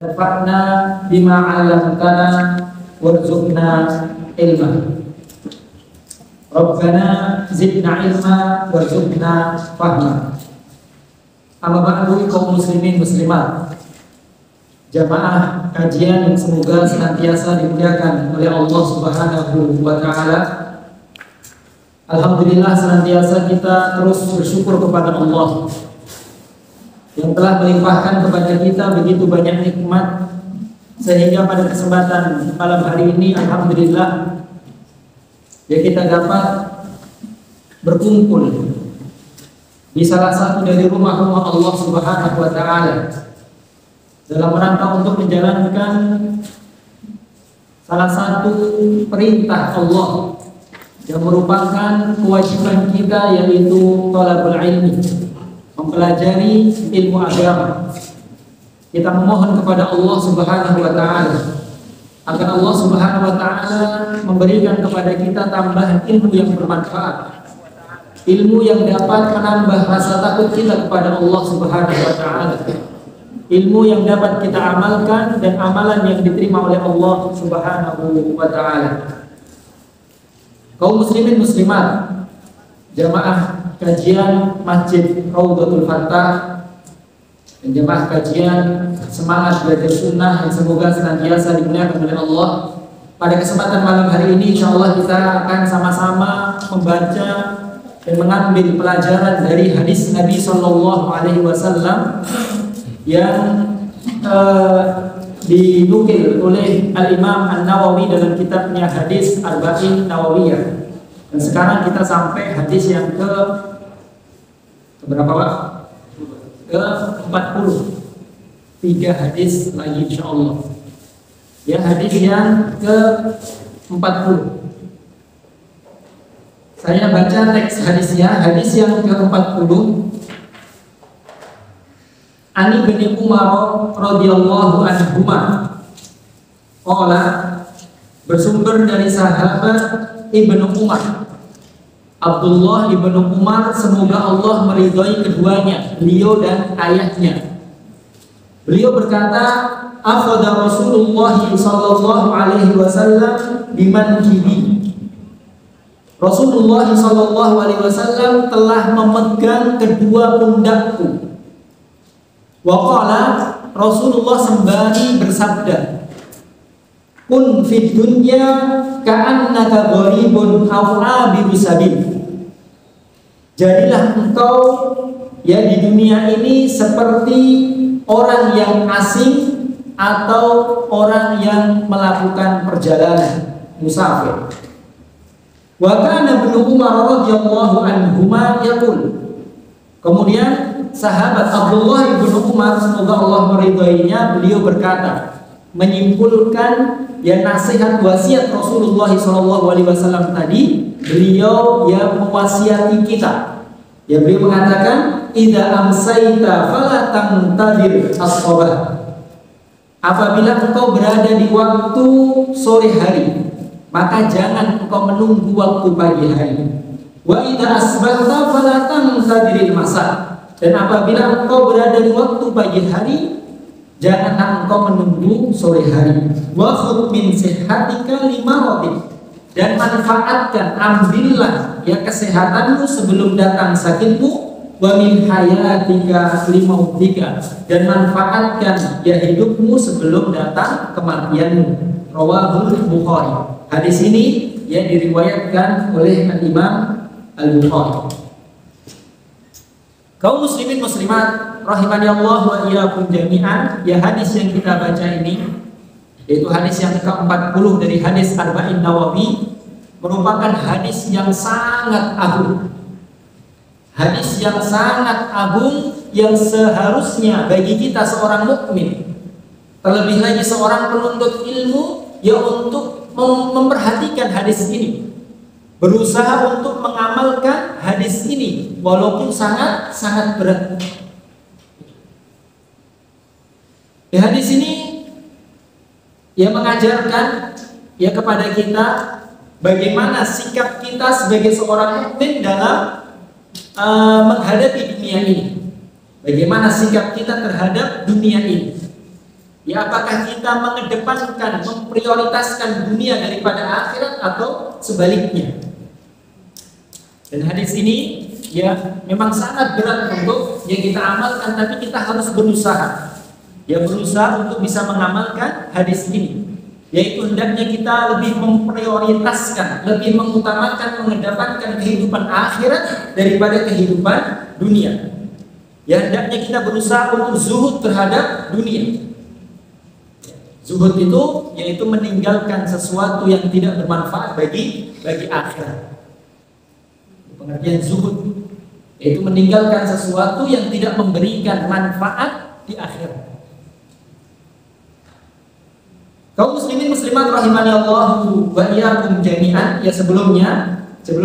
Infaqna bima 'allamtana warzuqna ilma. Rabbana zidna ilma warzuqna fahma. Amma ba'du, kaum muslimin muslimat, jamaah kajian yang semoga senantiasa dimuliakan oleh Allah Subhanahu wa taala. Alhamdulillah, senantiasa kita terus bersyukur kepada Allah yang telah melimpahkan kepada kita begitu banyak nikmat, sehingga pada kesempatan malam hari ini alhamdulillah ya kita dapat berkumpul di salah satu dari rumah-rumah Allah Subhanahu wa taala dalam rangka untuk menjalankan salah satu perintah Allah yang merupakan kewajiban kita, yaitu thalabul ilmi, mempelajari ilmu agama. Kita memohon kepada Allah Subhanahu wa taala agar Allah Subhanahu wa taala memberikan kepada kita tambahan ilmu yang bermanfaat, ilmu yang dapat menambah rasa takut kita kepada Allah Subhanahu wa taala, ilmu yang dapat kita amalkan dan amalan yang diterima oleh Allah Subhanahu wa taala. Kaum muslimin muslimat, jamaah kajian Masjid Raudhatul Fattah dan jemaah kajian Semangat Belajar Sunnah yang semoga senantiasa dimuliakan oleh Allah. Pada kesempatan malam hari ini insyaallah kita akan sama-sama membaca dan mengambil pelajaran dari hadis Nabi Sallallahu Alaihi Wasallam yang dinukil oleh Al-Imam An-Nawawi dalam kitabnya Hadis Arba'in Nawawiyah. Dan sekarang kita sampai hadis yang ke berapa Pak? Ke-40. 3 hadis lagi insyaallah. Ya, hadis yang ke-40. Saya baca teks hadisnya. Hadis yang ke-40. Ani bin Umar radhiyallahu anhuma qala, bersumber dari sahabat Ibnu Umar, Abdullah ibnu Umar, semoga Allah meridhai keduanya, beliau dan ayahnya. Beliau berkata, akhadha Rasulullah sallallahu alaihi wasallam bimankibi. Rasulullah sallallahu alaihi wasallam telah memegang kedua pundakku. Wa qala, Rasulullah sembari bersabda, kun fid dunya ka'annaka gharibun aw abiru sabil. Jadilah engkau ya di dunia ini seperti orang yang asing atau orang yang melakukan perjalanan musafir. Wa kana Ibnu Umar radhiyallahu anhuma yaqul. Kemudian sahabat Abdullah ibnu Umar, semoga Allah meridhoinya, beliau berkata, menyimpulkan ya nasihat wasiat Rasulullah SAW tadi. Beliau yang mewasiati kita. Ya, beliau mengatakan, idza amsayta fala tantadir as-sabah. Apabila engkau berada di waktu sore hari, maka jangan engkau menunggu waktu pagi hari. Wa idza asbahta fala tantadiril masa. Dan apabila engkau berada di waktu pagi hari, jangan engkau menunggu sore hari. Wa khudh min sihhatika limaradik. Dan manfaatkan, ambillah ya kesehatanmu sebelum datang sakitmu. Wa min hayatika limautika. Dan manfaatkan ya hidupmu sebelum datang kematianmu. Rawahul Bukhari. Hadis ini ya diriwayatkan oleh Imam Al-Bukhari. Kaum muslimin muslimat rahimani Allah wa iyyakum jami'an. Ya, hadis yang kita baca ini, yaitu hadis yang ke-40 dari hadis Arba'in Nawawi, merupakan hadis yang sangat agung. Hadis yang sangat agung yang seharusnya bagi kita seorang mukmin, terlebih lagi seorang penuntut ilmu, ya untuk memperhatikan hadis ini, berusaha untuk mengamalkan hadis ini walaupun sangat berat. Ya, hadis ini ya mengajarkan ya kepada kita bagaimana sikap kita sebagai seorang mukmin dalam menghadapi dunia ini. Bagaimana sikap kita terhadap dunia ini. Ya, apakah kita mengedepankan, memprioritaskan dunia daripada akhirat atau sebaliknya? Dan hadis ini ya memang sangat berat untuk yang kita amalkan, tapi kita harus berusaha. Ya, berusaha untuk bisa mengamalkan hadis ini. Yaitu hendaknya kita lebih memprioritaskan, lebih mengutamakan, mengedepankan kehidupan akhirat daripada kehidupan dunia. Ya, hendaknya kita berusaha untuk zuhud terhadap dunia. Zuhud itu yaitu meninggalkan sesuatu yang tidak bermanfaat bagi akhirat. Pengertian zuhud yaitu meninggalkan sesuatu yang tidak memberikan manfaat di akhirat. Kaum muslimin muslimat rahimani Allah wa iyyakum jami'an. Ya, sebelum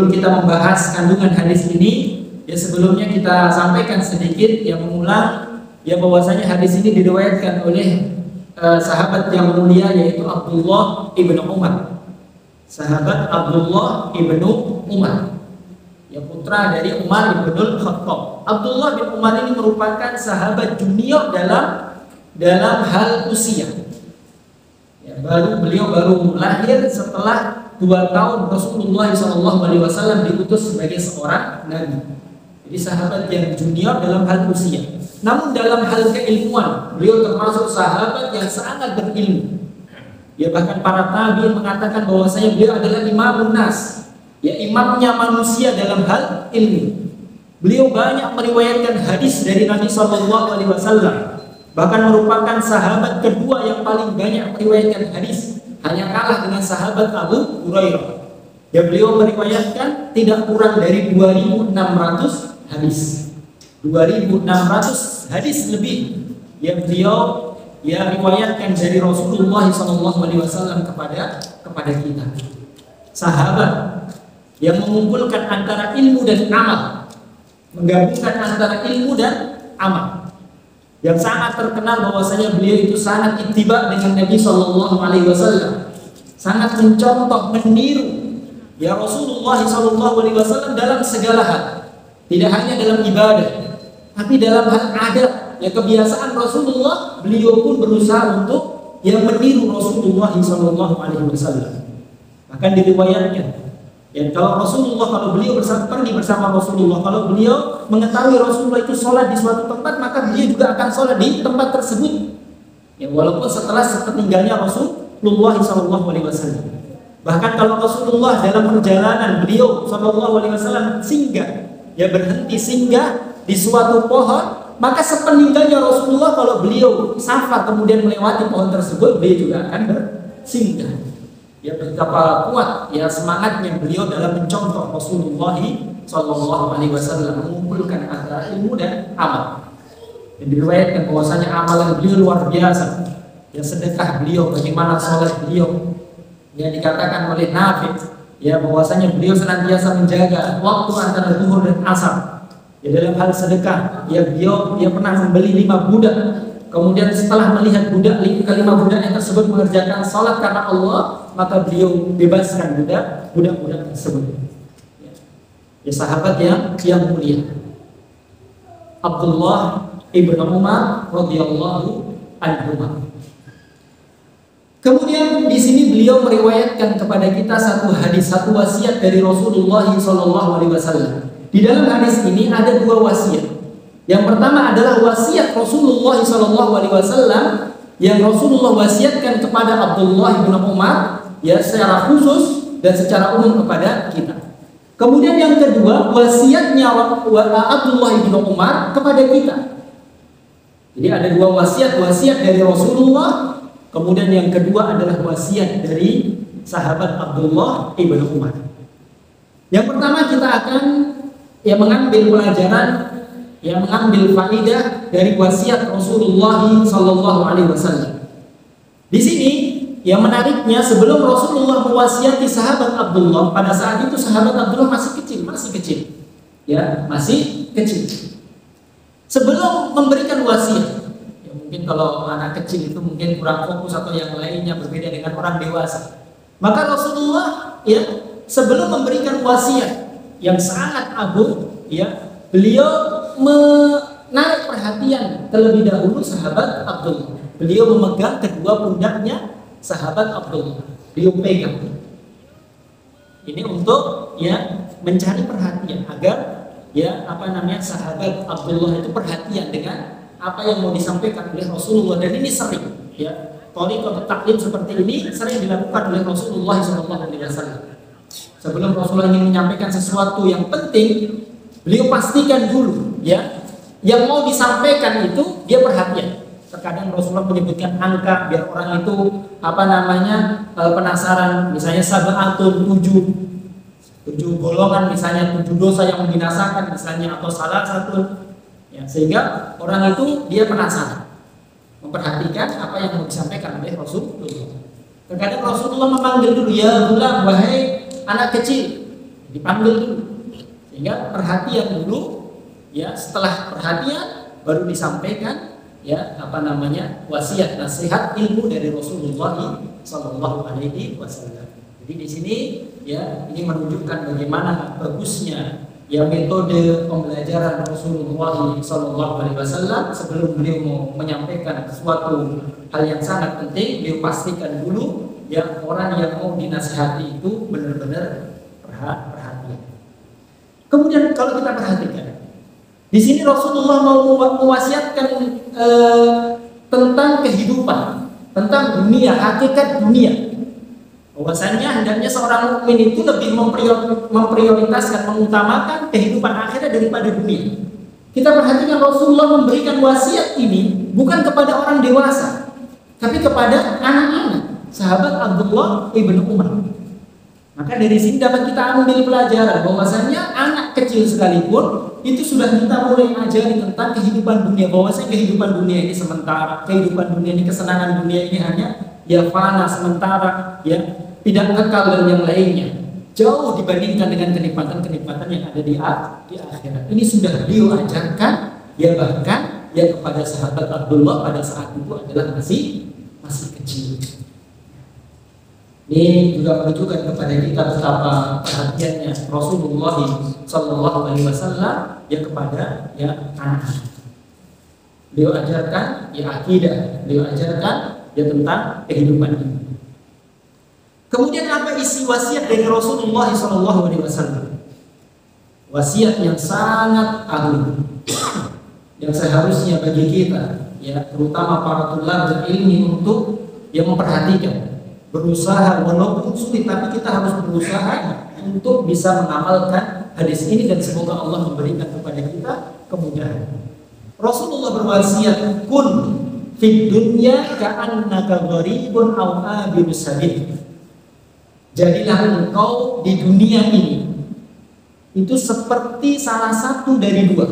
kita membahas kandungan hadis ini, ya sebelumnya kita sampaikan sedikit yang mengulang ya bahwasanya hadis ini diriwayatkan oleh sahabat yang mulia yaitu Abdullah ibnu Umar. Sahabat Abdullah ibnu Umar, ya putra dari Umar ibn Khattab. Abdullah bin Umar ini merupakan sahabat junior dalam hal usia. Ya, beliau baru lahir setelah 2 tahun Rasulullah SAW diutus sebagai seorang nabi. Jadi sahabat yang junior dalam hal usia. Namun dalam hal keilmuan, beliau termasuk sahabat yang sangat berilmu. Ya, bahkan para tabi'in mengatakan bahwasanya beliau adalah imamun nas, ya imamnya manusia dalam hal ilmu. Beliau banyak meriwayatkan hadis dari Nabi SAW. Bahkan merupakan sahabat kedua yang paling banyak meriwayatkan hadis, hanya kalah dengan sahabat Abu Hurairah. Ya, beliau meriwayatkan tidak kurang dari 2.600 hadis. 2.600 hadis lebih yang beliau ya riwayatkan dari Rasulullah SAW kepada kita. Sahabat yang mengumpulkan antara ilmu dan amal, menggabungkan antara ilmu dan amal. Yang sangat terkenal bahwasanya beliau itu sangat ittiba dengan Nabi SAW, sangat mencontoh, meniru ya Rasulullah SAW dalam segala hal. Tidak hanya dalam ibadah, tapi dalam hal adat, ya kebiasaan Rasulullah, beliau pun berusaha untuk yang meniru Rasulullah SAW. Bahkan diriwayatkan, ya kalau Rasulullah, kalau beliau pergi bersama Rasulullah, kalau beliau mengetahui Rasulullah itu sholat di suatu tempat, maka beliau juga akan sholat di tempat tersebut. Ya, walaupun setelah sepeninggalnya Rasulullah SAW. Bahkan kalau Rasulullah dalam perjalanan beliau SAW singgah di suatu pohon, maka sepeninggalnya Rasulullah kalau beliau safar kemudian melewati pohon tersebut, beliau juga akan bersinggah. Ya, betapa kuat ya semangatnya beliau dalam mencontoh Rasulullah SAW, mengumpulkan antara ilmu dan amal. Dan diriwayatkan bahwasanya amalan beliau luar biasa. Ya, sedekah beliau, bagaimana sholat beliau. Ya, dikatakan oleh Nafi ya bahwasanya beliau senantiasa menjaga waktu antara zuhur dan asar. Ya, dalam hal sedekah, ya dia pernah membeli 5 budak. Kemudian setelah melihat kelima budak yang tersebut mengerjakan sholat karena Allah, maka beliau bebaskan budak tersebut. Ya, sahabat yang mulia Abdullah ibnu Umar radhiyallahu anhu. Kemudian di sini beliau meriwayatkan kepada kita satu hadis, satu wasiat dari Rasulullah SAW. Di dalam hadis ini ada 2 wasiat. Yang pertama adalah wasiat Rasulullah SAW yang Rasulullah wasiatkan kepada Abdullah bin Umar ya secara khusus dan secara umum kepada kita. Kemudian yang kedua wasiatnya Abdullah bin Umar kepada kita. Jadi ada 2 wasiat dari Rasulullah. Kemudian yang kedua adalah wasiat dari sahabat Abdullah ibn Umar. Yang pertama kita akan mengambil pelajaran, mengambil faidah dari wasiat Rasulullah SAW. Di sini yang menariknya, sebelum Rasulullah mewasiati sahabat Abdullah, pada saat itu sahabat Abdullah masih kecil. Sebelum memberikan wasiat, mungkin kalau anak kecil itu mungkin kurang fokus atau yang lainnya berbeda dengan orang dewasa. Maka Rasulullah sebelum memberikan wasiat yang sangat agung, beliau menarik perhatian terlebih dahulu sahabat Abdullah. beliau memegang kedua pundaknya sahabat Abdullah. Beliau pegang. Ini untuk ya mencari perhatian agar ya sahabat Abdullah itu perhatian dengan apa yang mau disampaikan oleh Rasulullah, dan ini sering ya. Thariqat taklim seperti ini sering dilakukan oleh Rasulullah SAW. Sebelum Rasulullah ingin menyampaikan sesuatu yang penting, beliau pastikan dulu ya yang mau disampaikan itu dia perhatian. Terkadang Rasulullah menyebutkan angka biar orang itu penasaran, misalnya sab'atun, tujuh golongan, misalnya 7 dosa yang membinasakan misalnya, atau salah satu ya, sehingga orang itu dia penasaran, memperhatikan apa yang mau disampaikan oleh Rasulullah. Terkadang Rasulullah memanggil dulu, ya ghulam, wahai anak kecil, dipanggil dulu sehingga perhatian dulu ya. Setelah perhatian baru disampaikan ya wasiat nasihat ilmu dari Rasulullah Sallallahu Alaihi Wasallam. Jadi di sini ya ini menunjukkan bagaimana bagusnya ya metode pembelajaran Rasulullah Sallallahu Alaihi Wasallam. Sebelum beliau mau menyampaikan sesuatu hal yang sangat penting, beliau pastikan dulu ya orang yang mau dinasihati itu benar-benar perhatian. Kemudian kalau kita perhatikan di sini Rasulullah mau mewasiatkan tentang kehidupan, tentang dunia, hakikat dunia. Bahwasanya hendaknya seorang mukmin itu lebih memprioritaskan, mengutamakan kehidupan akhirat daripada dunia. Kita perhatikan Rasulullah memberikan wasiat ini bukan kepada orang dewasa, tapi kepada anak-anak, sahabat Abdullah ibn Umar. Maka dari sini dapat kita ambil pelajaran bahwasanya anak kecil sekalipun itu sudah kita mulai ajari tentang kehidupan dunia, bahwasanya kehidupan dunia ini sementara, kehidupan dunia ini, kesenangan dunia ini hanya ya fana sementara, ya tidak kekal dan yang lainnya. Jauh dibandingkan dengan kenikmatan-kenikmatan yang ada di akhirat. Ini sudah beliau ajarkan, ya bahkan ya kepada sahabat Abdullah pada saat itu adalah masih kecil. Ini juga menunjukkan kepada kita betapa perhatiannya Rasulullah Sallallahu Alaihi Wasallam ya kepada ya anak. Beliau ajarkan ya akidah, beliau ajarkan ya tentang kehidupan ini. Kemudian apa isi wasiat dari Rasulullah Sallallahu Alaihi Wasallam? Wasiat yang sangat agung, yang seharusnya bagi kita ya terutama para tulabul ilmi untuk yang memperhatikan. Berusaha walaupun sulit, tapi kita harus berusaha untuk bisa mengamalkan hadis ini, dan semoga Allah memberikan kepada kita kemudahan. Rasulullah berwasiat, kun fid dunya ka'annaka gharibun aw abirus sabil. Jadilah engkau di dunia ini itu seperti salah satu dari dua,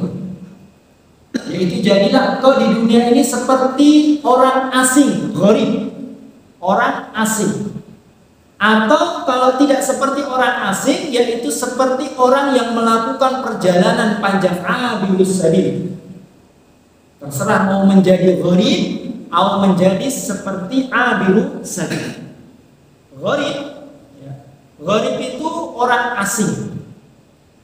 yaitu jadilah engkau di dunia ini seperti orang asing, gharib, orang asing, atau kalau tidak seperti orang asing, yaitu seperti orang yang melakukan perjalanan panjang, abirus sabil. Terserah mau menjadi gharib atau menjadi seperti abirus sabil. Gharib, ya. Gharib itu orang asing,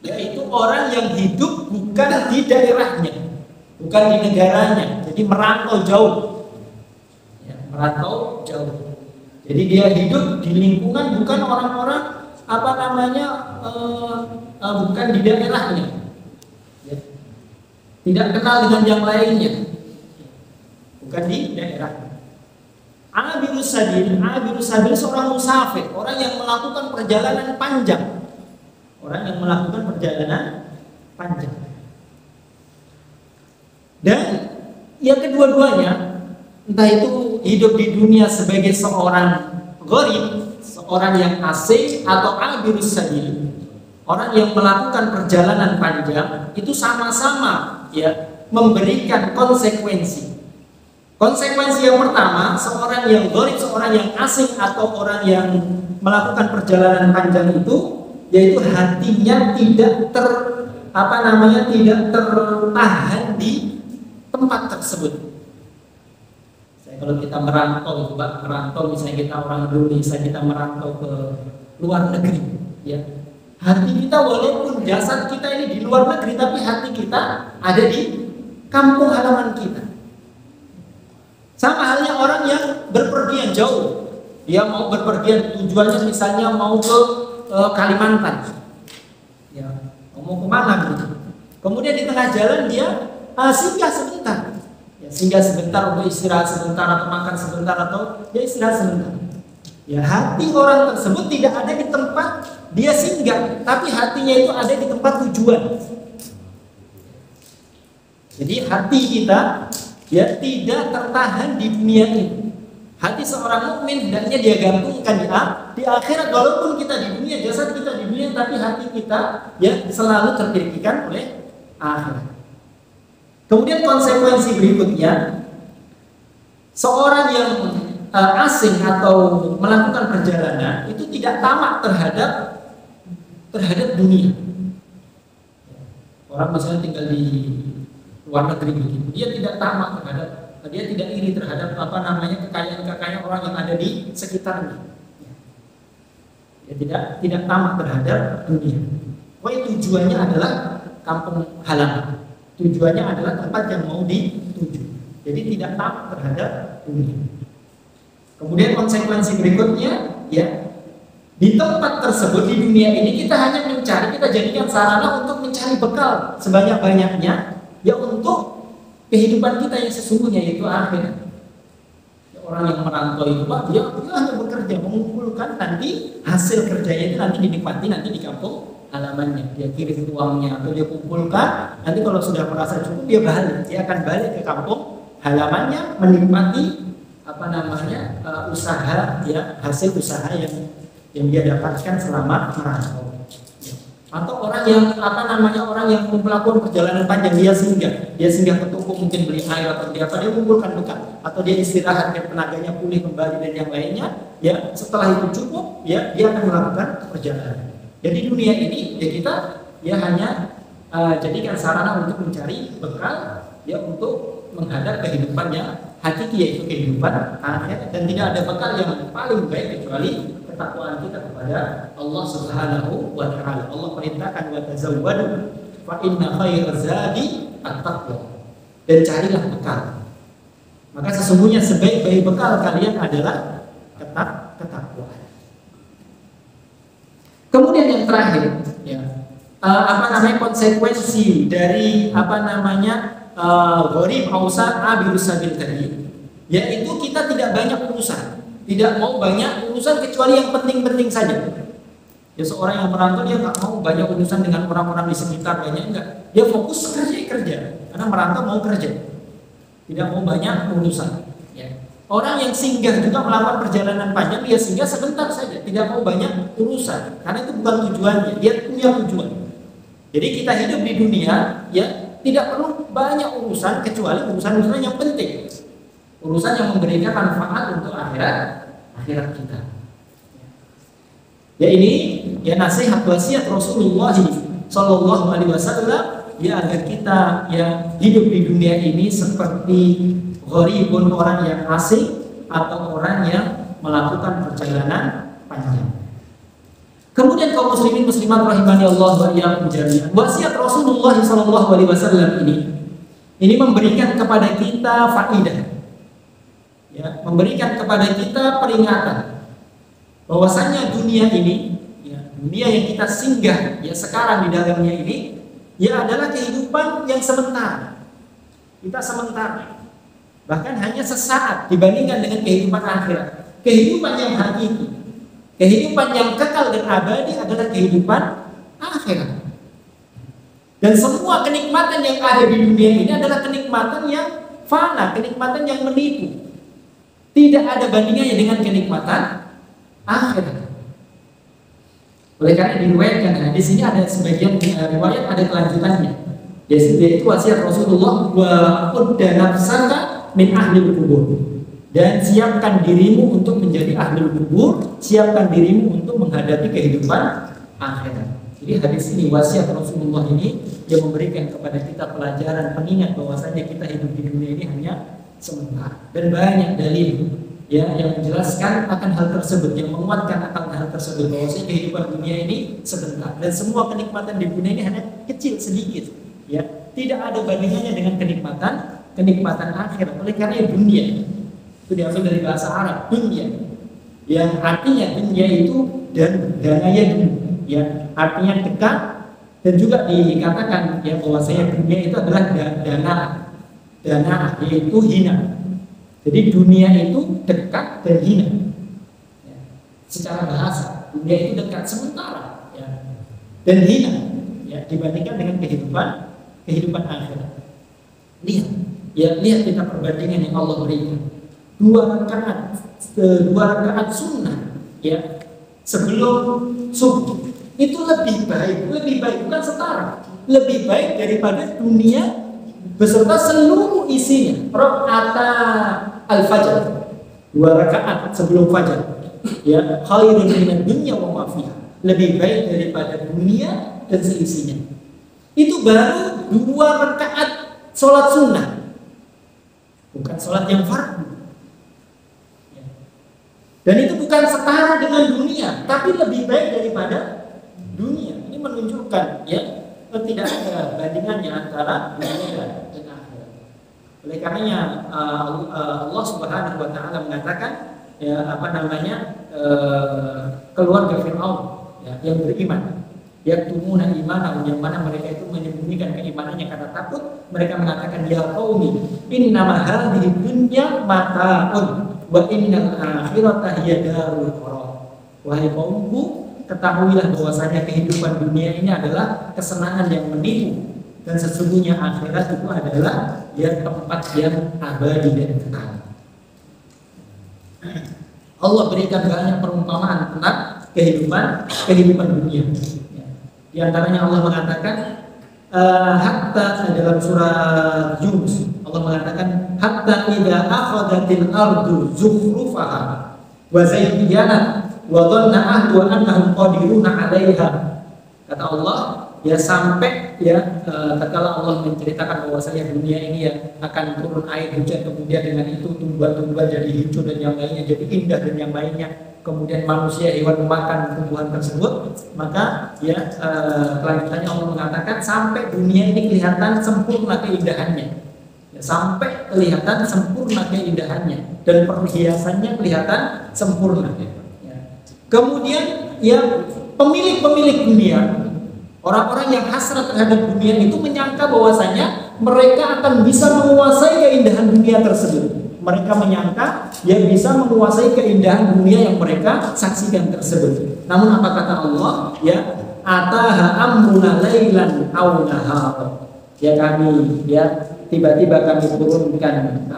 yaitu orang yang hidup bukan di daerahnya, bukan di negaranya, jadi merantau jauh, ya, merantau jauh. Jadi dia hidup di lingkungan bukan orang-orang bukan di daerahnya, ya. Tidak kenal dengan yang lainnya, bukan di daerah. Abirus sabil seorang musafir, orang yang melakukan perjalanan panjang, orang yang melakukan perjalanan panjang. Dan yang kedua-duanya, entah itu hidup di dunia sebagai seorang gharib, seorang yang asing, atau abirus sabil, orang yang melakukan perjalanan panjang, itu sama-sama ya memberikan konsekuensi. Konsekuensi yang pertama, seorang yang gharib, seorang yang asing, atau orang yang melakukan perjalanan panjang itu, yaitu hatinya tidak tidak tertahan di tempat tersebut. Kalau kita merantau, misalnya kita orang Indonesia, kita merantau ke luar negeri, ya, hati kita walaupun jasad kita ini di luar negeri, tapi hati kita ada di kampung halaman kita. Sama halnya orang yang berpergian jauh. Dia mau berpergian, tujuannya misalnya mau ke Kalimantan. Ya, mau kemana gitu. Kemudian di tengah jalan dia singgah sebentar. Ya, singgah sebentar untuk istirahat sebentar atau makan sebentar atau dia istirahat sebentar. Ya, hati orang tersebut tidak ada di tempat dia singgah, tapi hatinya itu ada di tempat tujuan. Jadi hati kita ya tidak tertahan di dunia ini. Hati seorang mukmin hendaknya dia gantungkan di akhirat, walaupun kita di dunia, jasad kita di dunia, tapi hati kita ya selalu terpikirkan oleh akhirat. Kemudian konsekuensi berikutnya, seorang yang asing atau melakukan perjalanan itu tidak tamak terhadap dunia. Orang misalnya tinggal di luar negeri begitu, dia tidak tamak terhadap, dia tidak iri terhadap kekayaan orang yang ada di sekitarnya. Dia tidak tamak terhadap dunia. Tujuannya adalah kampung halaman. Tujuannya adalah tempat yang mau dituju. Jadi tidak tamak terhadap dunia. Kemudian konsekuensi berikutnya, ya, di tempat tersebut di dunia ini kita hanya mencari, kita jadikan sarana untuk mencari bekal sebanyak-banyaknya, ya untuk kehidupan kita yang sesungguhnya, yaitu akhirat. Ya, orang yang merantau itu Pak, dia hanya bekerja, mengumpulkan nanti hasil kerjanya itu nanti dinikmati nanti di kampung halamannya. Dia kirim uangnya atau dia kumpulkan, nanti kalau sudah merasa cukup dia balik, dia akan balik ke kampung halamannya menikmati usaha, ya, hasil usaha yang dia dapatkan selama merantau. Atau orang yang orang yang melakukan perjalanan panjang, dia singgah ke toko, mungkin beli air atau dia kumpulkan bekal, atau dia istirahat dan tenaganya pulih kembali dan yang lainnya, ya setelah itu cukup, ya dia akan melakukan perjalanan. Jadi dunia ini ya kita ya hanya jadikan sarana untuk mencari bekal, ya untuk menghadap kehidupan yang hakiki, yaitu kehidupan akhirat, dan tidak ada bekal yang paling baik kecuali ketakwaan kita kepada Allah Subhanahu wa taala. Allah perintahkan wa tazawwadu fa inna khairaz zadi at-taqwa. Dan carilah bekal. Maka sesungguhnya sebaik-baik bekal kalian adalah ketakwaan. Kemudian yang terakhir, ya, konsekuensi dari gharib ausat abirus sabil tadi, yaitu kita tidak banyak urusan. Tidak mau banyak urusan kecuali yang penting-penting saja. Ya, seorang yang merantau dia nggak mau banyak urusan dengan orang-orang di sekitar, banyak enggak. Dia fokus kerja, karena merantau mau kerja. Tidak mau banyak urusan. Ya. Orang yang singgah juga melakukan perjalanan panjang, dia singgah sebentar saja, tidak mau banyak urusan, karena itu bukan tujuannya. Dia punya tujuan. Jadi kita hidup di dunia, ya tidak perlu banyak urusan kecuali urusan-urusan yang penting. Urusan yang memberikan manfaat untuk akhirat kita. Ya ini ya nasihat wasiat Rasulullah Shallallahu Alaihi Wasallam, ya agar kita ya hidup di dunia ini seperti gharibun, orang yang asing atau orang yang melakukan perjalanan panjang. Kemudian kaum muslimin muslimat rahimani Allah wa iyyakum jami'an, wasiat Rasulullah Shallallahu Alaihi Wasallam ini memberikan kepada kita faidah. Ya, memberikan kepada kita peringatan bahwasanya dunia ini, ya, dunia yang kita singgah ya sekarang di dalamnya ini, ya adalah kehidupan yang sementara. Kita sementara, bahkan hanya sesaat dibandingkan dengan kehidupan akhirat. Kehidupan yang hakiki, kehidupan yang kekal dan abadi adalah kehidupan akhirat. Dan semua kenikmatan yang ada di dunia ini adalah kenikmatan yang fana, kenikmatan yang menipu. Tidak ada bandingannya dengan kenikmatan akhirat. Oleh karena diriwayatkan, di sini ada sebagian riwayat ada kelanjutannya. Yaitu wasiat Rasulullah, wa udda nafsaka min ahlil kubur. Dan siapkan dirimu untuk menjadi ahlul kubur, siapkan dirimu untuk menghadapi kehidupan akhirat. Jadi hadis ini, wasiat Rasulullah ini yang memberikan kepada kita pelajaran pengingat bahwasanya kita hidup di dunia ini hanya sementara, dan banyak dalil ya yang menjelaskan akan hal tersebut, yang menguatkan akan hal tersebut, bahwasanya kehidupan dunia ini sebentar dan semua kenikmatan di dunia ini hanya kecil sedikit, ya tidak ada bandingannya dengan kenikmatan akhirat. Oleh karena dunia Itu diambil dari bahasa Arab, dunya. Yang artinya dunya itu dan danaya dunia, ya, artinya dekat, dan juga dikatakan ya bahwasanya dunia itu adalah dana yaitu hina. Jadi dunia itu dekat dan hina. Ya. Secara bahasa dunia itu dekat sementara, ya, dan hina, ya, dibandingkan dengan kehidupan akhirat. Lihat kita perbandingan yang Allah berikan. Dua rakaat sunnah, ya, sebelum subuh itu lebih baik, bukan setara, lebih baik daripada dunia beserta seluruh isinya. Rakaat al-fajr, 2 rakaat sebelum fajar, ya, khairun minad dunya wa ma fiha, lebih baik daripada dunia dan seisinya. Itu baru 2 rakaat sholat sunnah, bukan sholat yang fardu. Dan itu bukan setara dengan dunia, tapi lebih baik daripada dunia. Ini menunjukkan, ya, tidak ada bandingannya antara dunia dan akhirat. Oleh karenanya Allah Subhanahu wa taala mengatakan, ya, keluarga Fir'aun, ya, yang beriman, yaktumuna imanahum, yang mana mereka itu menyembunyikan keimanannya karena takut. Mereka mengatakan, ya qaumi innama hadhihi dunya mata'un wa innal akhirata hiya darul qarar. Wahai kaumku, ketahuilah bahwasanya kehidupan dunia ini adalah kesenangan yang menipu, dan sesungguhnya akhirat itu adalah ya tempat yang abadi dan kekal. Allah berikan banyak perumpamaan tentang kehidupan dunia. Di antaranya Allah mengatakan hatta dalam surah Yunus, Allah mengatakan hatta idza akhadatil ardu zukhrufaha wa zayyanat wa dhanna ahlu annahum qadiruna 'alaiha. Kata Allah, ya, sampai, ya, tatkala Allah menceritakan bahwasanya dunia ini, ya, akan turun air hujan, kemudian dengan itu tumbuhan-tumbuhan jadi hijau dan yang lainnya jadi indah dan yang lainnya, kemudian manusia hewan memakan tumbuhan tersebut, maka, ya, kelanjutannya Allah mengatakan sampai dunia ini kelihatan sempurna keindahannya, ya, sampai kelihatan sempurna keindahannya dan perhiasannya kelihatan sempurna, ya. Kemudian, ya, pemilik dunia, orang-orang yang hasrat terhadap dunia itu menyangka bahwasanya mereka akan bisa menguasai keindahan dunia tersebut. Mereka menyangka ya bisa menguasai keindahan dunia yang mereka saksikan tersebut. Namun apa kata Allah? Ya, ataha amruna lailan aw nahar. Ya, kami, ya, tiba-tiba kami turunkan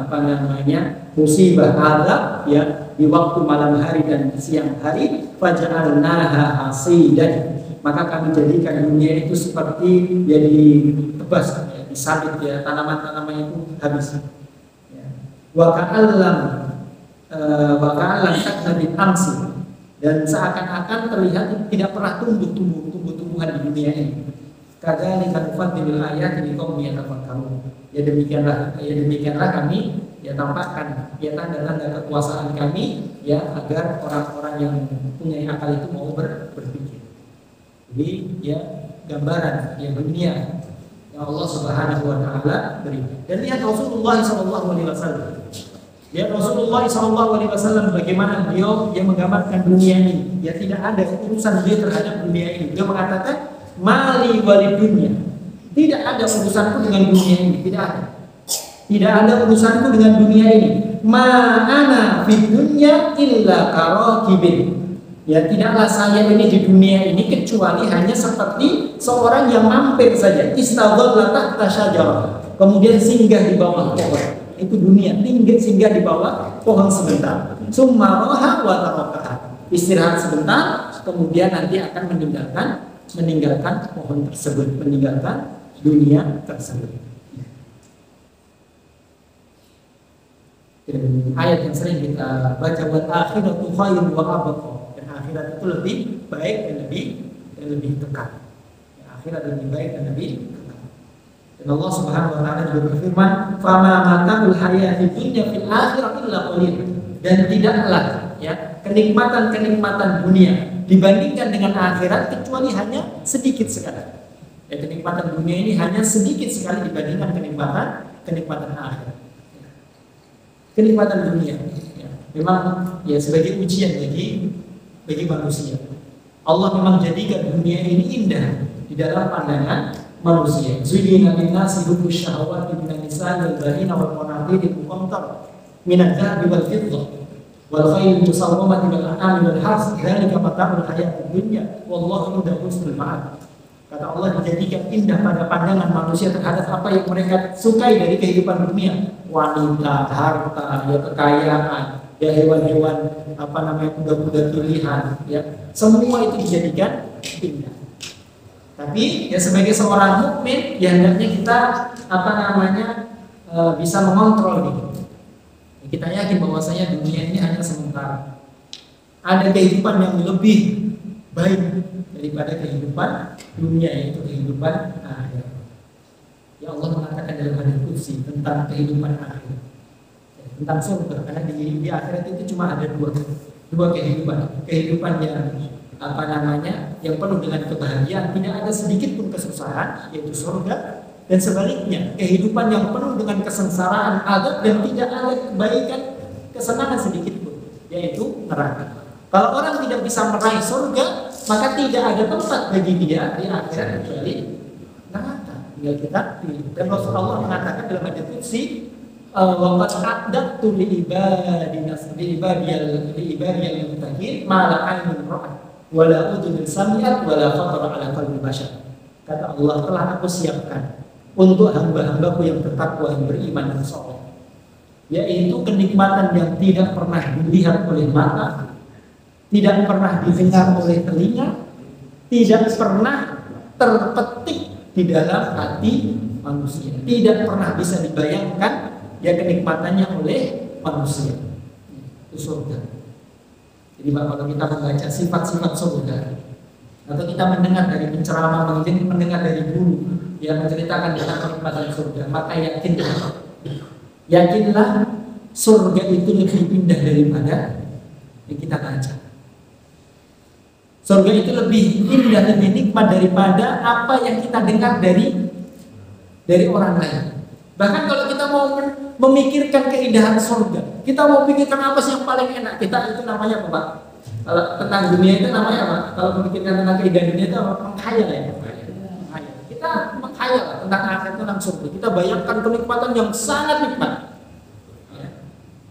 musibah azab, ya, di waktu malam hari dan siang hari, faja'alnaha hasidan. Maka kami jadikan dunia itu seperti, ya, ditebas, ya, disalit, ya, tanaman-tanaman itu habis. Wa ka'allam taknabit amsi, dan seakan-akan terlihat tidak pernah tumbuh-tumbuhan di dunia ini. Kadzalika nufaddilul ayati liqaumin yatafakkarun. Ya demikianlah kami, ya, tampakkan, ya, tanda-tanda kekuasaan kami, ya, agar orang-orang yang punya akal itu mau berpikir. Jadi, ya, gambaran, ya, dunia yang Allah Subhanahu wa taala beri. Dan lihat Rasulullah sallallahu alaihi wasallam. Ya, Rasulullah sallallahu alaihi wasallam bagaimana beliau yang menggambarkan dunia ini. Ya, tidak ada urusan beliau terhadap dunia ini. Beliau mengatakan, "Mali walid dunya." Tidak ada urusanku dengan dunia ini, tidak ada. Tidak ada urusanku dengan dunia ini. Ma ana fid dunya illa karakibin. Ya, tidaklah saya ini di dunia ini kecuali hanya seperti seorang yang mampir saja. Istadhalla tahta syajarah, kemudian singgah di bawah pohon. Itu dunia, singgah di bawah pohon sebentar. Summa raha wa tarakaha, istirahat sebentar, kemudian nanti akan meninggalkan pohon tersebut, meninggalkan dunia tersebut. Dan ayat yang sering kita baca, wal akhiratu khairun wa abqa. Akhirat itu lebih baik dan lebih kekal. Ya, akhirat lebih baik dan lebih kekal. Dan Allah Subhanahu wa taala juga berfirman, "Fama mata'ul hayatid dunya fil akhirati illa qalil." Dan tidaklah, ya, kenikmatan dunia dibandingkan dengan akhirat kecuali hanya sedikit sekali. Ya, kenikmatan dunia ini hanya sedikit sekali dibandingkan kenikmatan akhirat. kenikmatan dunia. Ya, memang ya sebagai ujian bagi manusia. Allah memang jadikan dunia ini indah di dalam pandangan manusia. Zuyyina lin-nasi hubbus syahawati minan nisa'i wal banina wal qanatir al-muqantarah minadh dhahabi wal fiddah wal khayl musawwamati wal an'ami wal harth dzalika mata'ul hayatid dunya wallahu indahu husnul ma'ab. Kata Allah, dijadikan indah pada pandangan manusia terhadap apa yang mereka sukai dari kehidupan dunia, wanita, harta, ya kekayaan, ya hewan-hewan kuda-kuda pilihan, ya semua itu dijadikan indah. Tapi ya sebagai seorang mukmin, ya hendaknya kita bisa mengontrol gitu. Kita yakin bahwasanya dunia ini hanya sementara. Ada kehidupan yang lebih baik daripada kehidupan dunia, yaitu kehidupan akhir. Ya Allah mengatakan dalam hadis qudsi tentang kehidupan akhir, ya, tentang surga. Karena di akhirat itu cuma ada dua kehidupan yang yang penuh dengan kebahagiaan, tidak ada sedikit pun kesusahan, yaitu surga. Dan sebaliknya, kehidupan yang penuh dengan kesengsaraan, azab, dan tidak ada kebaikan, kesenangan sedikit pun, yaitu neraka. Kalau orang tidak bisa meraih surga, maka tidak ada tempat bagi dia di akhirat kecuali neraka. Tinggal kita pilih. Dan Rasulullah mengatakan dalam hadits qudsi, wa qad a'dadtu li ibadiyal muttaqin ma la 'ainun ra'at wa la udhunun sami'at wa la khatara 'ala qalbi bashar. Kata Allah, telah aku siapkan untuk hamba-hambaku yang bertakwa, yang beriman dan saleh, yaitu kenikmatan yang tidak pernah dilihat oleh mata, tidak pernah didengar oleh telinga, tidak pernah terpetik di dalam hati manusia, tidak pernah bisa dibayangkan ya kenikmatannya oleh manusia. Itu surga. Jadi kalau kita membaca sifat-sifat surga, atau kita mendengar dari penceramah, mendengar dari guru yang menceritakan tentang kenikmatan surga, maka yakinlah surga itu lebih indah daripada yang kita baca. Surga itu lebih indah, lebih nikmat daripada apa yang kita dengar dari orang lain. Bahkan kalau kita mau memikirkan keindahan surga, kita mau pikirkan apa sih yang paling enak, kita itu namanya apa, Pak? Kalau tentang dunia itu namanya apa? Kalau memikirkan tentang keindahan dunia itu apa? Menghayal ya. Kita menghayal tentang akhirat, tentang surga. Kita bayangkan kenikmatan yang sangat nikmat. Ya.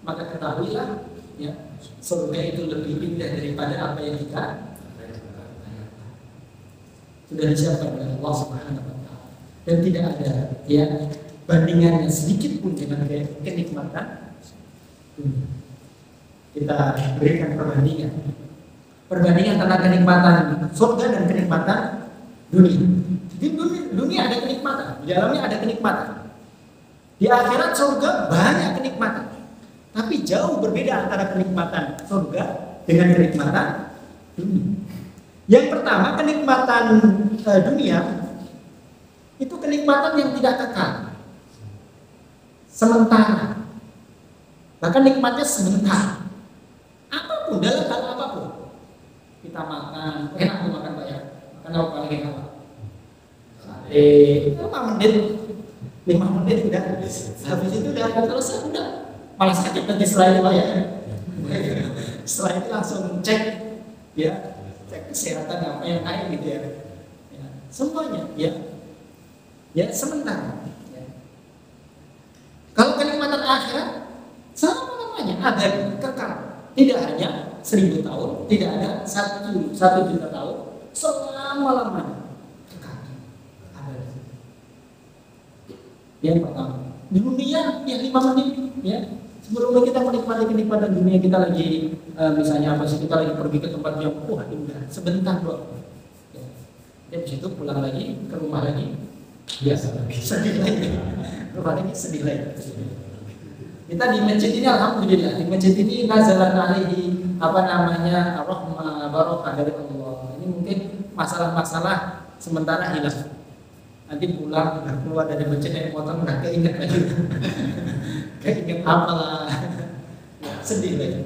Maka ketahuilah, ya, surga itu lebih indah daripada apa yang kita sudah disiapkan oleh Allah Subhanahu wa taala. Dan tidak ada ya bandingannya sedikit pun dengan kenikmatan dunia. Kita berikan perbandingan tentang kenikmatan surga dan kenikmatan dunia. Di dunia ada kenikmatan, di dalamnya ada kenikmatan. Di akhirat surga banyak kenikmatan. Tapi jauh berbeda antara kenikmatan surga dengan kenikmatan dunia. Yang pertama, kenikmatan dunia itu kenikmatan yang tidak kekal, sementara. Bahkan nikmatnya sebentar. Apapun, dalam hal apapun. Kita makan, enak tuh makan Pak ya. Makan apa paling enak Pak? Sate, 5 menit udah. Habis itu udah selesai, udah. Malah sakit nanti setelah itu Pak ya. Setelah itu langsung cek ya, cek kesehatan apa yang naik gitu ya. Ya semuanya ya sementara. Ya. Kalau kenikmatan akhirat sama namanya, abadi, kekal. Tidak hanya 1000 tahun, tidak ada 1 juta tahun, selama-lamanya kekal. Abadi. Yang pertama, di dunia yang 5 menit ya. Sebelum kita menikmati kenikmatan dunia, kita lagi misalnya apa sih, kita lagi pergi ke tempat yang indah, sebentar doang. Ya. Habis itu pulang lagi ke rumah lagi, biasa lagi, sedih lagi, rumah lagi sedih lagi. Kita di masjid ini alhamdulillah, di masjid ini nazalan alaihi rahmah barokah dari Allah. Ini mungkin masalah-masalah sementara hilang. Nanti pulang keluar dari masjid naik motor nggak keinget lagi. Keinget apalah. Sedih lagi.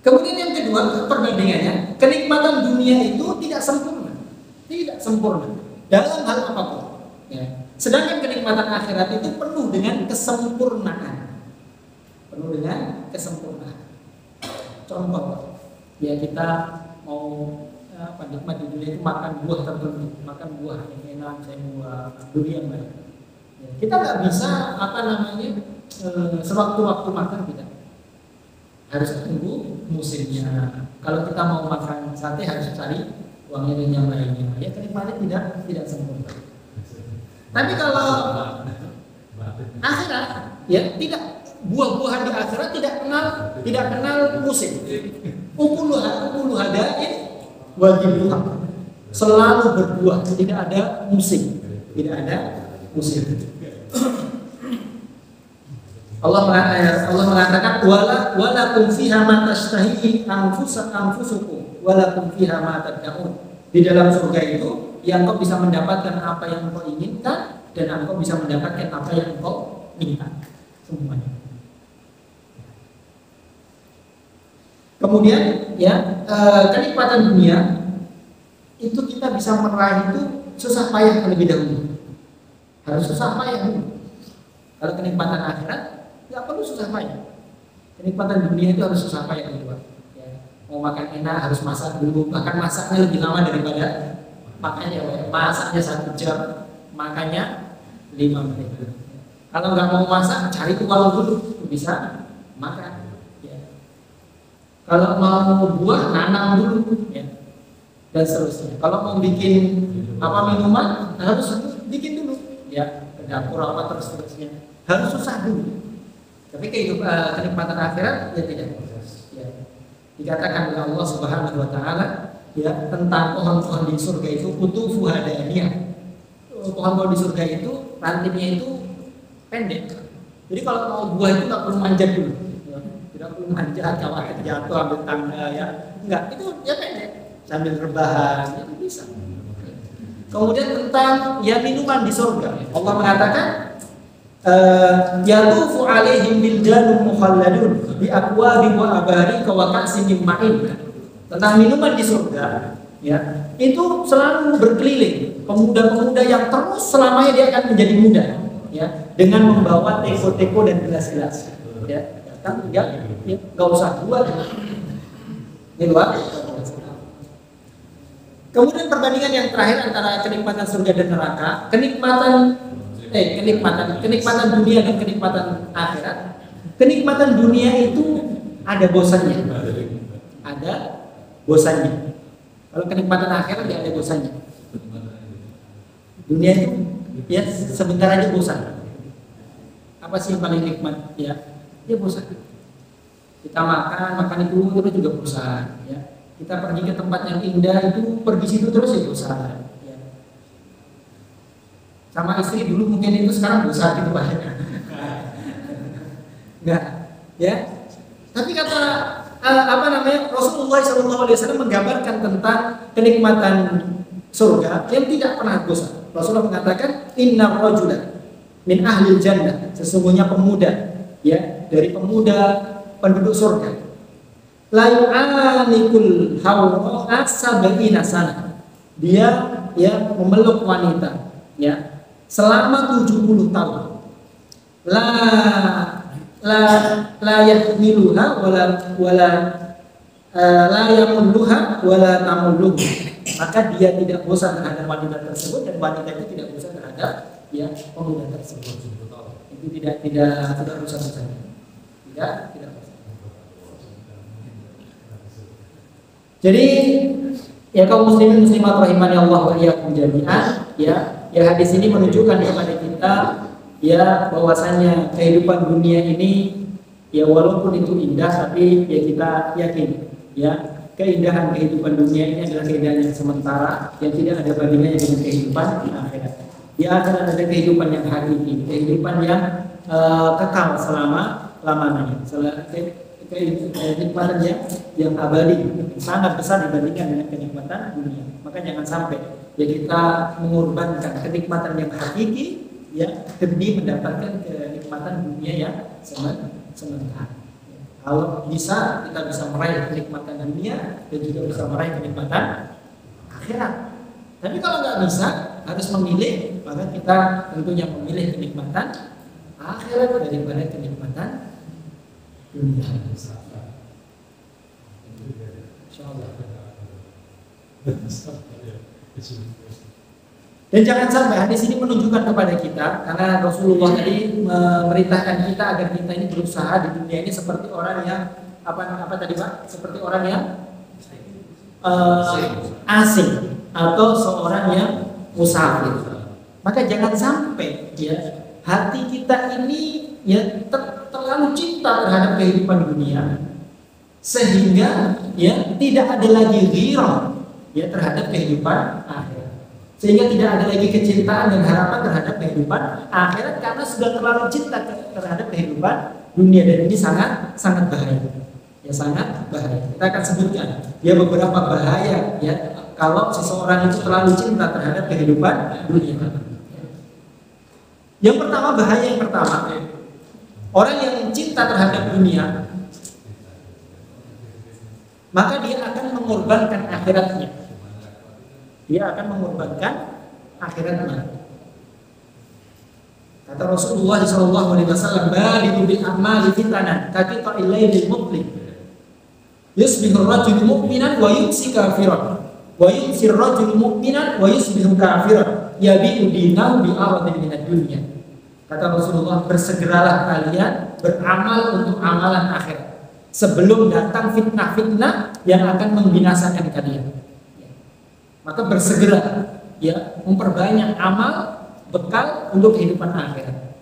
Kemudian yang kedua, perbandingannya, kenikmatan dunia itu tidak sempurna. Tidak sempurna dalam hal apapun. Ya. Sedangkan kenikmatan akhirat itu penuh dengan kesempurnaan. penuh dengan kesempurnaan. Contoh, ya kita mau nikmat di dunia itu makan buah tertentu, makan buah yang enak, saya buah durian baik. Ya, kita nggak bisa sewaktu-waktu makan kita harus tunggu musimnya. Kalau kita mau makan sate harus cari uangnya dan yang lainnya. Ya kenikmatan tidak sempurna. Tapi kalau akhirat, ya tidak, buah-buahan di akhirat tidak kenal musim. Ukulu hadain wajibuha, selalu berbuah, tidak ada musim. Allah mengatakan walakum fiha ma tashtahi anfusukum walakum fiha ma tad'un. Di dalam surga itu yang engkau bisa mendapatkan apa yang engkau inginkan dan engkau bisa mendapatkan apa yang engkau minta, semuanya. Kemudian ya kenikmatan dunia itu kita bisa meraih itu susah payah terlebih dahulu. Harus susah payah dulu. Kalau kenikmatan akhirat nggak perlu susah payah. Kenikmatan dunia itu harus susah payah dulu. Ya. Mau makan enak harus masak dulu. Bahkan masaknya lebih lama daripada makannya. Masaknya 1 jam, makannya 5 menit. Kalau nggak mau masak, cari uang dulu bisa makan. Kalau mau buah, nanam dulu, ya, dan seterusnya. Kalau mau bikin minuman, harus bikin dulu, ya, ke dapur terus-terusnya. Harus susah dulu. Tapi kenikmatan akhirat ya tidak. Ya. Dikatakan oleh Allah Subhanahu Wa Taala, ya, tentang pohon-pohon di surga itu kutufu hadaniyah. Pohon-pohon di surga itu rantingnya itu pendek. Jadi kalau mau buah itu nggak perlu manjat dulu. Tidak perlu manjat, khawatir jatuh ambil tangga, ya enggak, itu ya pendek sambil rebahan, itu bisa. Kemudian tentang ya minuman di surga, Allah mengatakan yatufu alaihim biljanun mukhalladun bi aqwabi wa abarika wa ka'sin min ma'in. Tentang minuman di surga, ya itu selalu berkeliling pemuda-pemuda yang terus selamanya dia akan menjadi muda, ya, dengan membawa teko-teko dan gelas-gelas, ya. Kan ya nggak usah buat ini luar. Kemudian perbandingan yang terakhir antara kenikmatan surga dan neraka, kenikmatan dunia dan kenikmatan akhirat. Kenikmatan dunia itu ada bosannya. Kalau kenikmatan akhirat tidak ada bosannya. Dunia itu ya sebentar aja bosan. Apa sih yang paling nikmat? Ya, dia bosan. Kita makan itu terus juga bosan, ya. Kita pergi ke tempat yang indah itu pergi situ terus ya bosan, ya. Sama istri dulu mungkin itu sekarang bosan gitu Pak. Enggak, ya. Tapi kata Rasulullah SAW menggambarkan tentang kenikmatan surga yang tidak pernah bosan. Rasulullah mengatakan inna rajulan min ahlil jannah, sesungguhnya pemuda, ya, dari pemuda penduduk surga, la yu'anikul hawra sab'ina sana, dia ya memeluk wanita, ya, selama 70 tahun, la yahmiluha wala la yamulluha wala tamulluhu, maka dia tidak bosan terhadap wanita tersebut dan wanita itu tidak bosan terhadap ya pemuda tersebut. Itu tidak bosan-bosan. Tidak bosan. Jadi ya kaum muslimin muslimat rahimani Allah wa iyyakum jami'an, ya hadis ini menunjukkan kepada kita ya bahwasanya kehidupan dunia ini ya walaupun itu indah tapi ya kita yakin ya keindahan kehidupan dunia ini adalah keindahan yang sementara yang tidak ada bandingannya dengan kehidupan di akhirat. Di akhirat ada kehidupan yang hakiki, kehidupan yang kekal selama-lamanya. Kenikmatan yang abadi sangat besar dibandingkan dengan kenikmatan dunia. Maka jangan sampai ya kita mengorbankan kenikmatan yang hakiki ya demi mendapatkan kenikmatan dunia yang sementara. Kalau bisa kita bisa meraih kenikmatan dunia dan juga bisa meraih kenikmatan akhirat. Tapi kalau nggak bisa harus memilih, maka kita tentunya memilih kenikmatan akhirat daripada kenikmatan dunia. Insyaallah. Dan jangan sampai hadis ini menunjukkan kepada kita, karena Rasulullah tadi memerintahkan kita agar kita ini berusaha di dunia ini seperti orang yang apa tadi Pak? Seperti orang yang asing atau seorang yang musafir. Maka jangan sampai ya hati kita ini ya terlalu cinta terhadap kehidupan dunia sehingga ya tidak ada lagi ghirah ya terhadap kehidupan akhirat. Sehingga tidak ada lagi kecintaan dan harapan terhadap kehidupan akhirat karena sudah terlalu cinta terhadap kehidupan dunia, dan ini sangat bahaya. Ya sangat bahaya. Kita akan sebutkan ya beberapa bahaya ya kalau seseorang itu terlalu cinta terhadap kehidupan dunia. Yang pertama, bahaya yang pertama, orang yang cinta terhadap dunia maka dia akan mengorbankan akhiratnya. Dia akan mengorbankan akhiratnya. Kata Rasulullah SAW, "Balighu bil a'mali fitanan, kaqita'il lailil mudlim. Yusbihu ar-rajulu mu'minan wa yumsi kafiran, wa yumsi ar-rajulu mu'minan wa yusbihu kafiran, yabi'u dinahu bi 'aradin minad dunya." Kata Rasulullah, bersegeralah kalian beramal untuk amalan akhirat sebelum datang fitnah-fitnah yang akan membinasakan kalian. Maka bersegera ya memperbanyak amal bekal untuk kehidupan akhirat.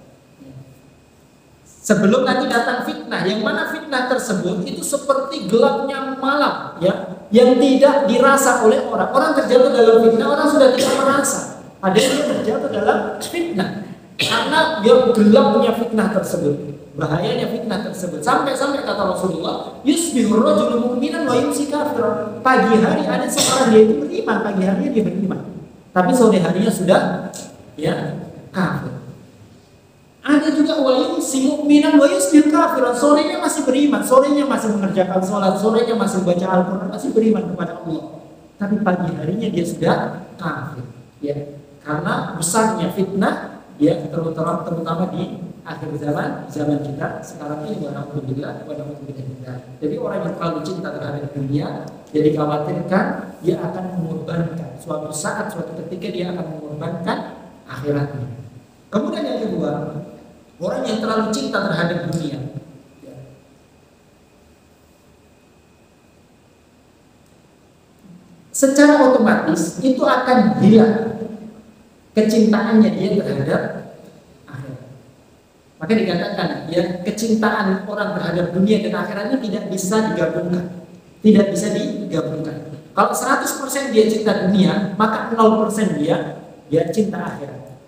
Sebelum nanti datang fitnah, yang mana fitnah tersebut itu seperti gelapnya malam ya, yang tidak dirasa oleh orang. Orang terjatuh dalam fitnah, orang sudah tidak merasa. Padahal dia terjatuh dalam fitnah karena dia gelapnya fitnah tersebut. Bahayanya fitnah tersebut sampai kata Rasulullah, yusbihur rajulu mu'minan wa yumsi kafiran. Pagi hari ada seorang dia itu beriman, pagi harinya dia beriman, tapi sore harinya sudah ya kafir. Ada juga wa yumsi mu'minan wa yusbihur kafiran, sorenya masih beriman, sorenya masih mengerjakan sholat, sorenya masih baca Al-Qur'an, masih beriman kepada Allah, tapi pagi harinya dia sudah kafir. Ya, karena besarnya fitnah ya terutama di akhir zaman kita sekarang ini, alhamdulillah. Jadi orang yang terlalu cinta terhadap dunia, jadi khawatirkan dia akan mengorbankan suatu saat, suatu ketika dia akan mengorbankan akhiratnya. Kemudian yang kedua, orang yang terlalu cinta terhadap dunia secara otomatis itu akan hilang kecintaannya dia terhadap akhirat. Maka dikatakan ya kecintaan orang terhadap dunia dan akhiratnya tidak bisa digabungkan. Tidak bisa digabungkan. Kalau 100% dia cinta dunia, maka 0% dia cinta akhirat.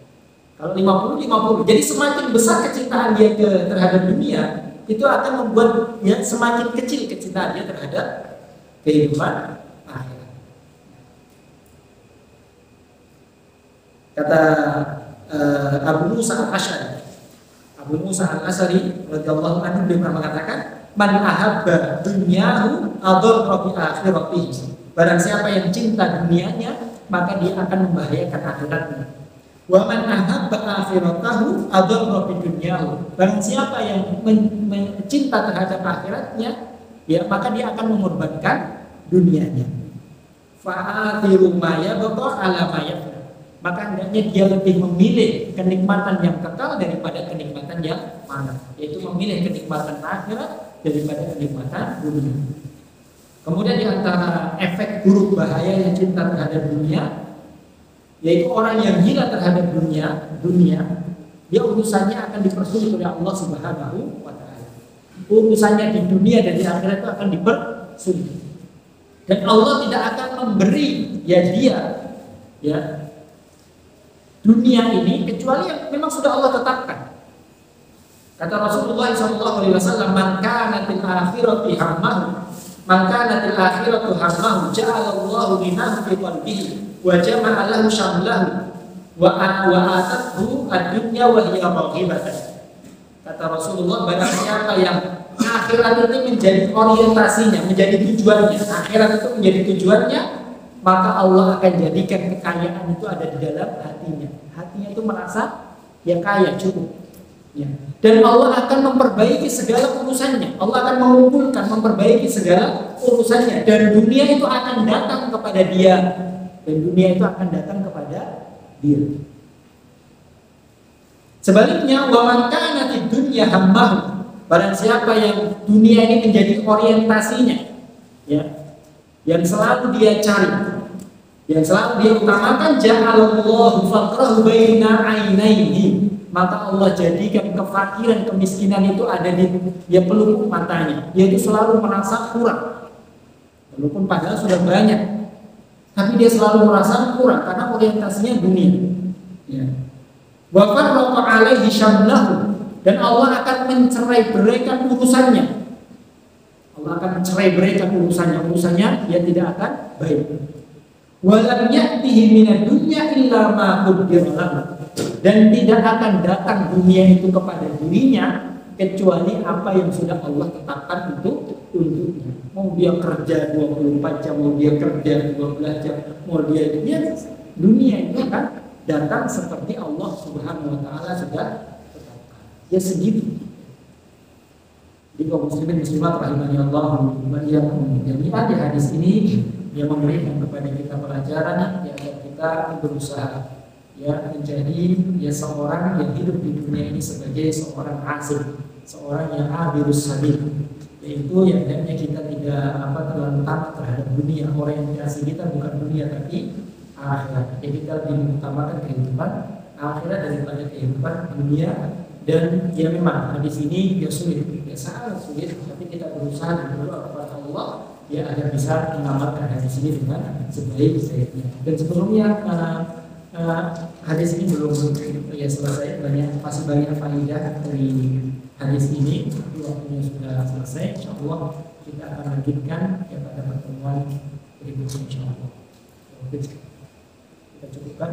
Kalau 50-50. Jadi semakin besar kecintaan dia terhadap dunia, itu akan membuat ya semakin kecil kecintaan dia terhadap kehidupan akhirat. Kata Abu Musa al-Asy'ari, Abu Musa al-Asy'ari radhiyallahu anhu pernah mengatakan, "Man ahabba dunyahu adarra bi akhiratihi." Barang siapa yang cinta dunianya, maka dia akan membahayakan akhiratnya. Wa man ahabba akhiratahu adarra bi dunyahu. Barang siapa yang cinta terhadap akhiratnya, ya maka dia akan mengorbankan dunianya. Fa'athiru ma yabqa ala ma yafna. Maka hendaknya dia lebih memilih kenikmatan yang kekal daripada kenikmatan yang fana, yaitu memilih kenikmatan akhirat daripada kenikmatan dunia. Kemudian di antara efek buruk bahaya yang cinta terhadap dunia, yaitu orang yang gila terhadap dunia, dia urusannya akan dipersulit oleh Allah Subhanahu wa Ta'ala. Urusannya di dunia dan di akhirat itu akan dipersulit. Dan Allah tidak akan memberi dia dunia ini kecuali yang memang sudah Allah tetapkan. Kata Rasulullah SAW, "Man kanatil akhiratu hammahu, man kanatil akhiratu hammahu, ja'alallahu ghinahu fi qalbihi wa jama'a lahu syamlahu wa atathu ad-dunya wa hiya raghibatan." Kata Rasulullah, barang siapa yang akhirat itu menjadi orientasinya, menjadi tujuannya, akhirat itu menjadi tujuannya, maka Allah akan jadikan kekayaan itu ada di dalam hatinya. Hatinya itu merasa ya kaya, cukup. Ya. Dan Allah akan memperbaiki segala urusannya. Allah akan mengumpulkan, memperbaiki segala urusannya. Dan dunia itu akan datang kepada dia. Dan dunia itu akan datang kepada dia. Sebaliknya, wa man kana fid dunya hammahu, barang siapa yang dunia ini menjadi orientasinya, ya, yang selalu dia cari, yang selalu dia utamakan, ja'alallahu faqrahu baina ainaihi, maka Allah jadikan kefakiran, kemiskinan itu ada di dia pelupuk matanya. Dia itu selalu merasa kurang, walaupun padahal sudah banyak, tapi dia selalu merasa kurang karena orientasinya dunia. Ya. Wa farraqa alaihi syamlahu, dan Allah akan mencerai-beraikan urusannya. Allah akan mencerai-beraikan urusannya dia tidak akan baik. Walam ya'tihi minad dunya illa ma qaddara lahu, dan tidak akan datang dunia itu kepada dirinya kecuali apa yang sudah Allah tetapkan untuknya. Mau dia kerja 24 jam, mau dia kerja 12 jam, mau dia dunia itu kan datang seperti Allah Subhanahu wa taala sudah tetapkan. Ya segitu. Jadi kaum muslimin muslimat rahimani Allah wa iyyakum. Jadi di hadis ini dia memberikan kepada kita pelajaran ya, agar kita berusaha ya menjadi ya seorang yang hidup di dunia ini sebagai seorang asing, seorang yang abirus sabil, yaitu yang hendaknya kita tidak terlalu tamak terhadap dunia. Orientasi kita bukan dunia tapi akhirat. Jadi kita lebih mengutamakan kehidupan akhirat daripada kehidupan dunia. Dan ya memang hadis ini ya sulit, ya sangat sulit, tapi kita berusaha berdoa kepada Allah ya agar bisa mengamalkan hadis ini dengan sebaik-baiknya. Dan sebelumnya hadis ini belum ya selesai, masih banyak faedah dari hadis ini. Waktunya sudah selesai, insyaallah kita akan lanjutkan ya pada pertemuan berikutnya insyaallah. Kita cukupkan.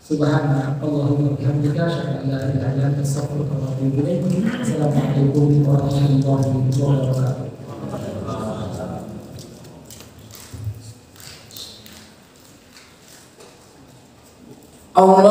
Subhanallahumma wa bihamdika, asyhadu an la ilaha illa anta, astaghfiruka wa atubu ilaik. Assalamualaikum warahmatullahi wabarakatuh. Allah